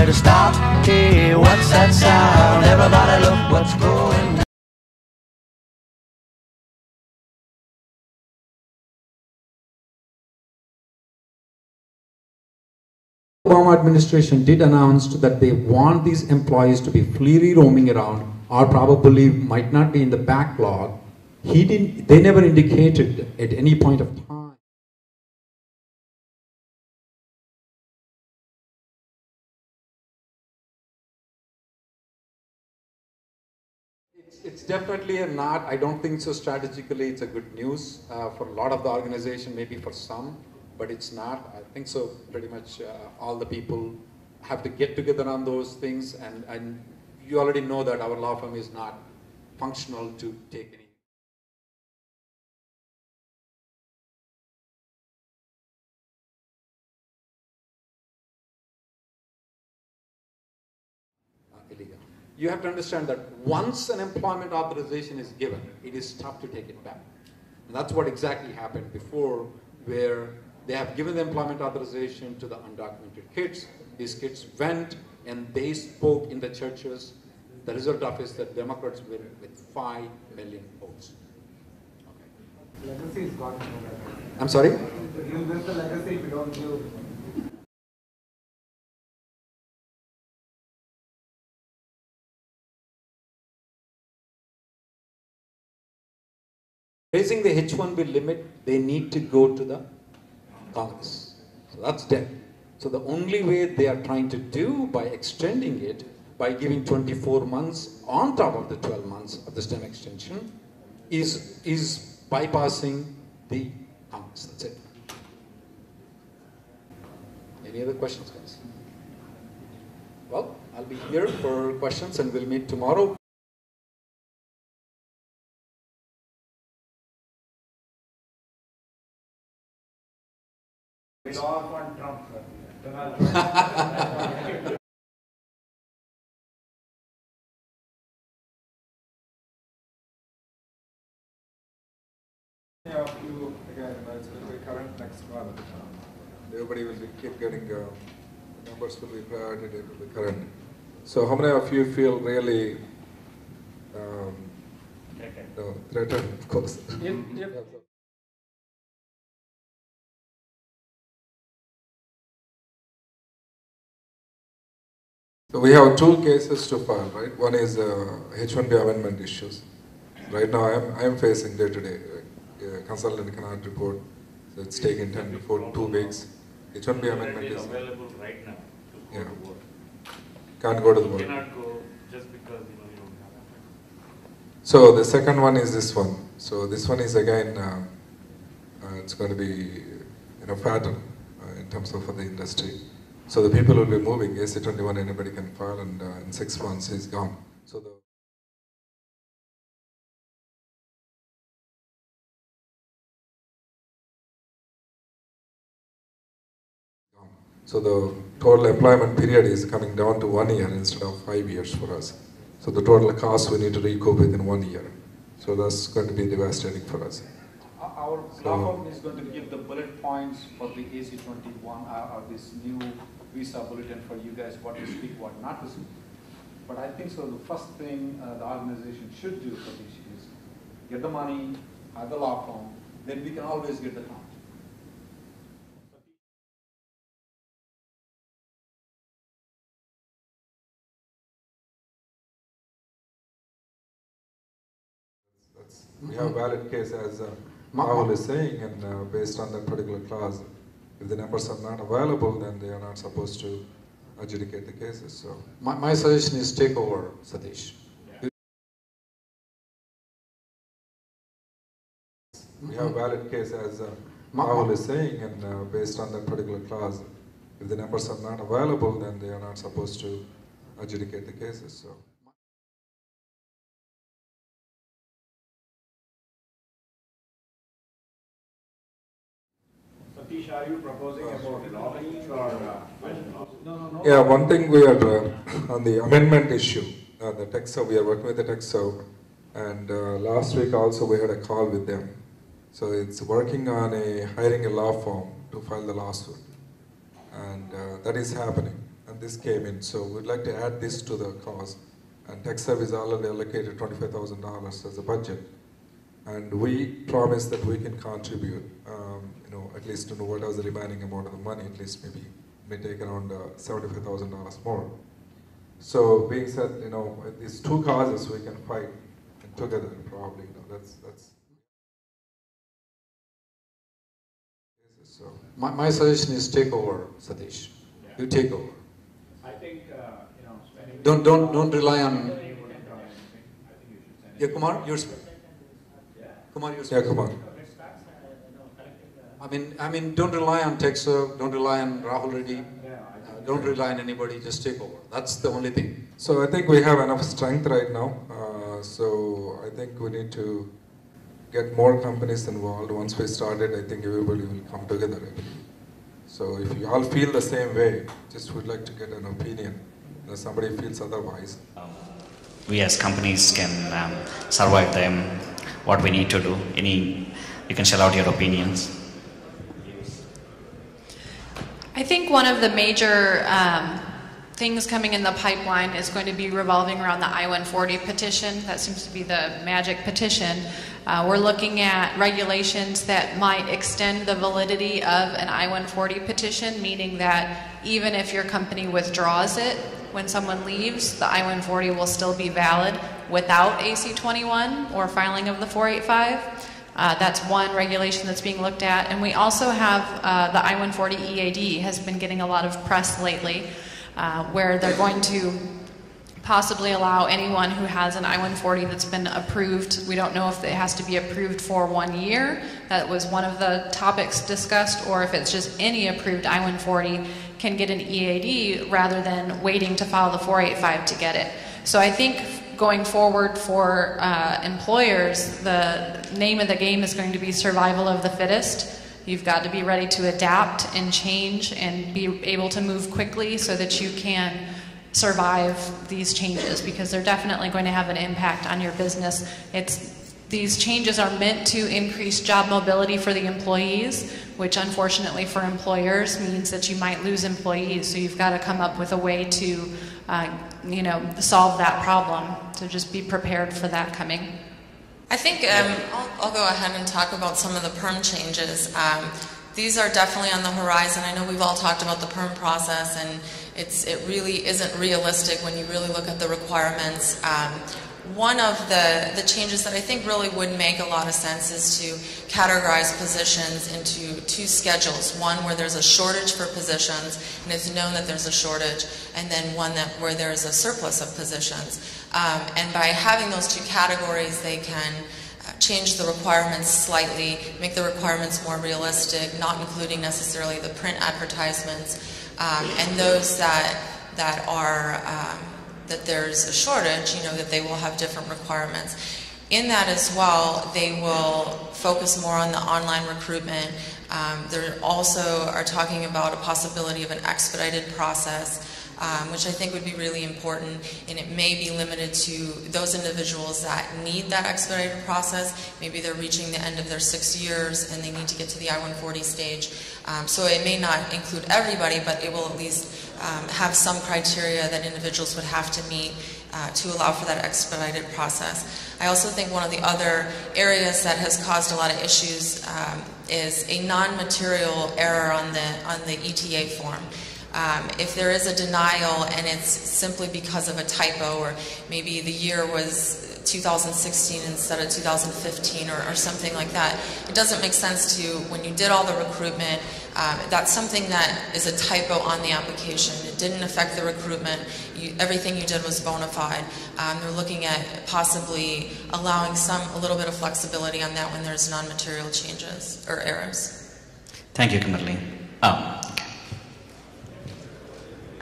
better stop. Hey, what's that sound? Everybody look what's going on. The Obama administration did announce that they want these employees to be freely roaming around, or probably might not be in the backlog. They never indicated at any point of time. It's definitely not, I don't think so strategically it's a good news for a lot of the organization, maybe for some, but it's not. I think so pretty much all the people have to get together on those things, and you already know that our law firm is not functional to take any. Illegal. You have to understand that once an employment authorization is given, it is tough to take it back. And that's what exactly happened before, where they have given the employment authorization to the undocumented kids. These kids went and they spoke in the churches. The result of it is that Democrats win with 5 million votes. Okay. Legacy is gone. I'm sorry? You miss the legacy if you don't do. Raising the H-1B limit, they need to go to the Congress. So that's dead. So the only way they are trying to do by extending it, by giving 24 months on top of the 12 months of the STEM extension, is bypassing the Congress. That's it. Any other questions, guys? Well, I'll be here for questions and we'll meet tomorrow. Law on Trump, Donald Trump. You again, it's will be current next month. Everybody will keep getting numbers will be priority, it will be current. So how many of you feel really threatened? Of course. So we have two cases to file, right? One is H-1B amendment issues. Right now I am facing day to day. Consultant cannot report, so it's taking 10 to 2 weeks. H-1B amendment is available right now to go to work. Can't go to the work. You cannot go just because you don't have it. So the second one is this one. So this one is again, it's going to be fatal in terms of for the industry. So the people will be moving. AC-21 anybody can file, and in 6 months he's gone. So the total employment period is coming down to 1 year instead of 5 years for us. So the total cost we need to recoup within 1 year. So that's going to be devastating for us. Our law firm is going to give the bullet points for the AC-21 or this new visa bulletin for you guys, what to speak, what not to speak. But I think so the first thing the organization should do for this is get the money, have the law firm, then we can always get the count. We have a valid case as Rahul is saying, and based on that particular clause, if the numbers are not available, then they are not supposed to adjudicate the cases. So my suggestion is take over, Satish. Yeah. We have a valid case as Rahul is saying, and based on that particular clause, if the numbers are not available, then they are not supposed to adjudicate the cases. So. Satish, are you proposing about lobbying or No. Yeah, one thing we are on the amendment issue, the TechServe, we are working with the TechServe, and last week also we had a call with them. So it's working on hiring a law firm to file the lawsuit, and that is happening. and this came in. So we'd like to add this to the cause. And tech service already allocated $25,000 as a budget. And we promise that we can contribute, at least what was the remaining amount of the money, at least maybe may take around $75,000 more. So being said, with these two causes we can fight together probably. That's. So My suggestion is take over, Satish. Yeah. You take over. I think, spending. Don't rely on. I think you should send Yeah, it. Kumar, you're. Yeah. Kumar, you're. yeah, come on. I mean, don't rely on TechServe, don't rely on Rahul Reddy, Yeah, don't rely on anybody, just take over. That's the only thing. So I think we have enough strength right now. So I think we need to get more companies involved. Once we started, I think everybody will come together. I believe. So if you all feel the same way, just would like to get an opinion. If somebody feels otherwise. We as companies can survive them. What we need to do. You can shell out your opinions. I think one of the major things coming in the pipeline is going to be revolving around the I-140 petition. That seems to be the magic petition. We're looking at regulations that might extend the validity of an I-140 petition, meaning that even if your company withdraws it, when someone leaves, the I-140 will still be valid without AC-21 or filing of the 485. That's one regulation that's being looked at. And we also have the I-140 EAD has been getting a lot of press lately, where they're going to possibly allow anyone who has an I-140 that's been approved. We don't know if it has to be approved for 1 year. That was one of the topics discussed, or if it's just any approved I-140 can get an EAD rather than waiting to file the 485 to get it. So I think going forward for employers, the name of the game is going to be survival of the fittest. You've got to be ready to adapt and change and be able to move quickly so that you can survive these changes, because they're definitely going to have an impact on your business. These changes are meant to increase job mobility for the employees, which unfortunately for employers means that you might lose employees. So you've got to come up with a way to solve that problem. So just be prepared for that coming. I think I'll go ahead and talk about some of the perm changes. These are definitely on the horizon. I know we've all talked about the perm process, and it really isn't realistic when you really look at the requirements. One of the changes that I think really would make a lot of sense is to categorize positions into two schedules. One where there's a shortage for positions, and it's known that there's a shortage, and then one where there's a surplus of positions. And by having those two categories, they can change the requirements slightly, make the requirements more realistic, not including necessarily the print advertisements, and those that are that there's a shortage, that they will have different requirements. In that as well, they will focus more on the online recruitment. They also are talking about a possibility of an expedited process, which I think would be really important, and it may be limited to those individuals that need that expedited process. Maybe they're reaching the end of their 6 years and they need to get to the I-140 stage. So it may not include everybody, but it will at least have some criteria that individuals would have to meet to allow for that expedited process. I also think one of the other areas that has caused a lot of issues is a non-material error on the ETA form. If there is a denial and it's simply because of a typo, or maybe the year was 2016 instead of 2015 or something like that, it doesn't make sense to, when you did all the recruitment, that's something that is a typo on the application. It didn't affect the recruitment. Everything you did was bona fide. They're looking at possibly allowing a little bit of flexibility on that when there's non-material changes or errors. Thank you, Kimberly. I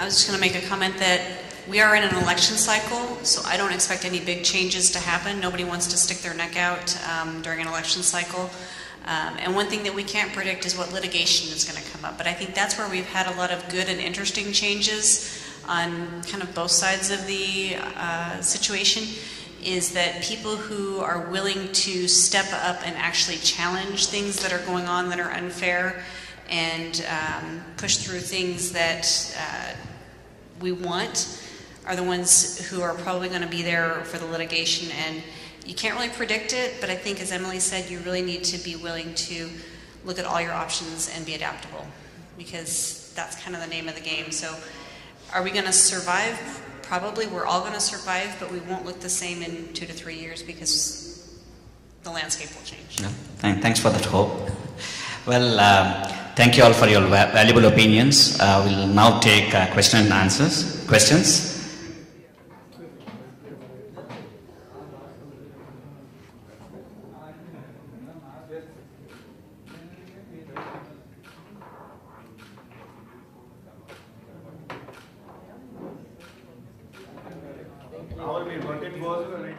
was just going to make a comment that we are in an election cycle, so I don't expect any big changes to happen. Nobody wants to stick their neck out during an election cycle. And one thing that we can't predict is what litigation is going to come up. But I think that's where we've had a lot of good and interesting changes on kind of both sides of the situation, is that people who are willing to step up and actually challenge things that are going on that are unfair, and push through things that we want are the ones who are probably going to be there for the litigation, and you can't really predict it, but I think, as Emily said, you really need to be willing to look at all your options and be adaptable, because that's kind of the name of the game. So are we going to survive? Probably we're all going to survive, but we won't look the same in 2 to 3 years because the landscape will change. No, thanks for that hope. Well, thank you all for your valuable opinions. We'll now take question and answers. Questions? What it was